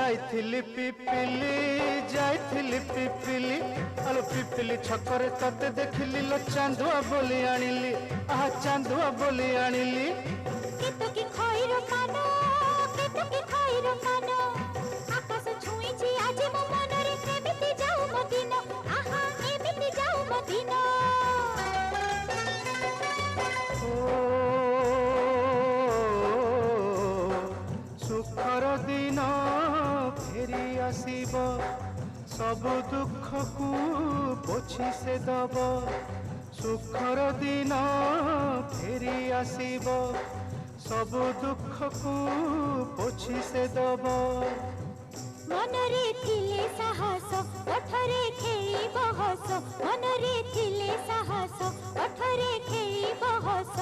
जाइथिली पिपिली जाइथिली पिपिली आलो पिपिली छकरे तते देखिली लो चांदुआ बोली आनिली आहा चांदुआ बोली आनिली केतो की खइरो कानो केतो की खइरो कानो आकाश छुईची आज मो मनरे एमिति जाऊ मो दिन आहा एमिति जाऊ मो दिन सुखर दिन फेरी आसीब सब दुख को पोछि से दब सुखर दिन फेरी आसीब सब दुख को पोछि से दब मनरे थिले साहस ओठरे खेली बहस मनरे थिले साहस ओठरे खेली बहस